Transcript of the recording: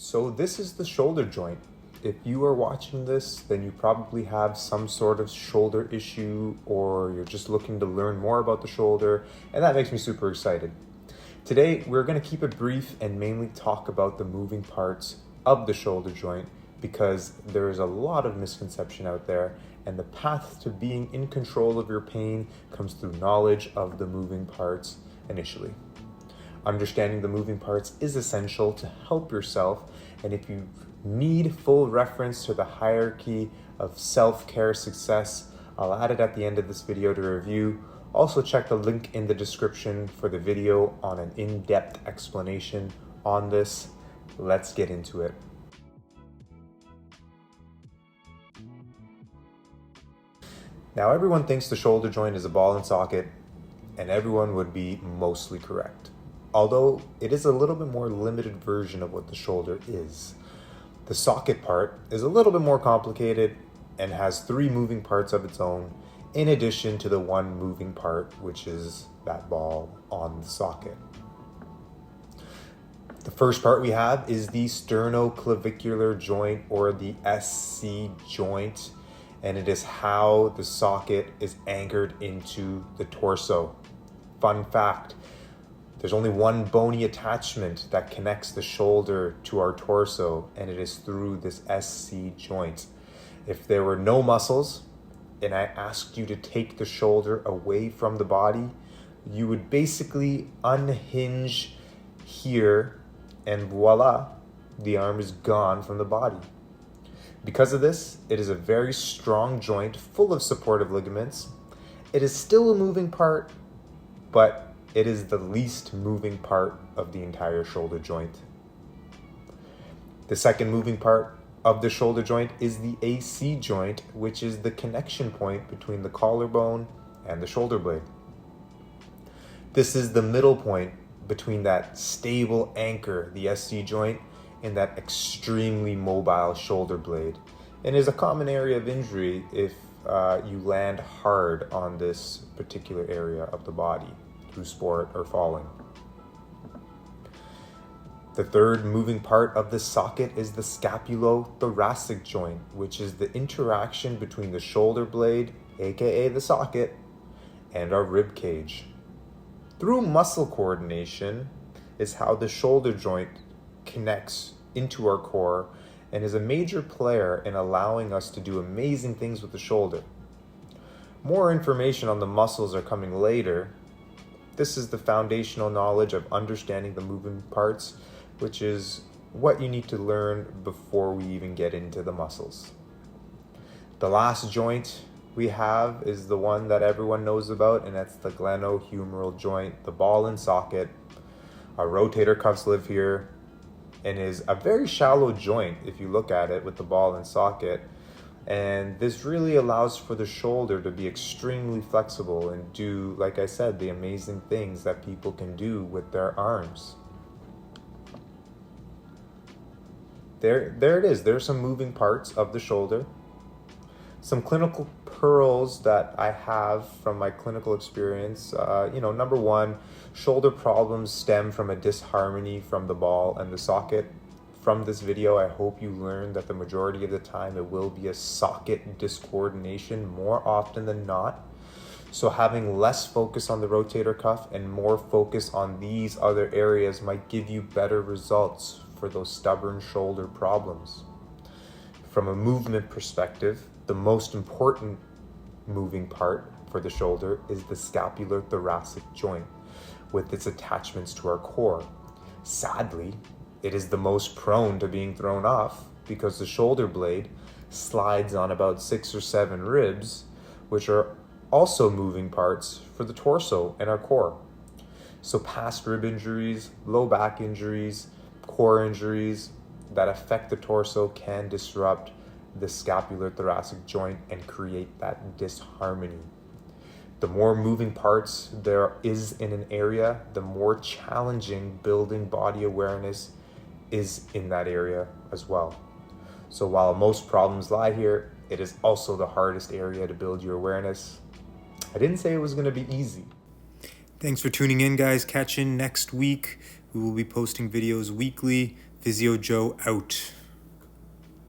So this is the shoulder joint. If you are watching this, then you probably have some sort of shoulder issue, or you're just looking to learn more about the shoulder, and that makes me super excited. Today, we're going to keep it brief and mainly talk about the moving parts of the shoulder joint, because there is a lot of misconception out there, and the path to being in control of your pain comes through knowledge of the moving parts initially. Understanding the moving parts is essential to help yourself, and if you need full reference to the hierarchy of self-care success, I'll add it at the end of this video to review. Also check the link in the description for the video on an in-depth explanation on this. Let's get into it. Now everyone thinks the shoulder joint is a ball and socket, and everyone would be mostly correct. Although it is a little bit more limited version of what the shoulder is. The socket part is a little bit more complicated and has 3 moving parts of its own, in addition to the one moving part, which is that ball on the socket. The first part we have is the sternoclavicular joint, or the SC joint, and it is how the socket is anchored into the torso. Fun fact, there's only one bony attachment that connects the shoulder to our torso, and it is through this SC joint. If there were no muscles, and I asked you to take the shoulder away from the body, you would basically unhinge here, and voila, the arm is gone from the body. Because of this, it is a very strong joint full of supportive ligaments. It is still a moving part, but it is the least moving part of the entire shoulder joint. The second moving part of the shoulder joint is the AC joint, which is the connection point between the collarbone and the shoulder blade. This is the middle point between that stable anchor, the SC joint, and that extremely mobile shoulder blade, and is a common area of injury if you land hard on this particular area of the body through sport or falling. The third moving part of the socket is the scapulothoracic joint, which is the interaction between the shoulder blade, aka the socket, and our rib cage. Through muscle coordination is how the shoulder joint connects into our core and is a major player in allowing us to do amazing things with the shoulder. More information on the muscles are coming later. This is the foundational knowledge of understanding the moving parts, which is what you need to learn before we even get into the muscles. The last joint we have is the one that everyone knows about, and that's the glenohumeral joint, the ball and socket. Our rotator cuffs live here, and is a very shallow joint if you look at it with the ball and socket. And this really allows for the shoulder to be extremely flexible and do, like I said, the amazing things that people can do with their arms. There it is. There's some moving parts of the shoulder. Some clinical pearls that I have from my clinical experience. Number one, shoulder problems stem from a disharmony from the ball and the socket. From this video, I hope you learned that the majority of the time it will be a socket discoordination more often than not. So having less focus on the rotator cuff and more focus on these other areas might give you better results for those stubborn shoulder problems. From a movement perspective, the most important moving part for the shoulder is the scapulothoracic joint with its attachments to our core. Sadly, it is the most prone to being thrown off because the shoulder blade slides on about 6 or 7 ribs, which are also moving parts for the torso and our core. So past rib injuries, low back injuries, core injuries that affect the torso can disrupt the scapulothoracic joint and create that disharmony. The more moving parts there is in an area, the more challenging building body awareness is in that area as well. So while most problems lie here, it is also the hardest area to build your awareness. I didn't say it was going to be easy. Thanks for tuning in, guys. Catch in next week. We will be posting videos weekly. Physio Joe out.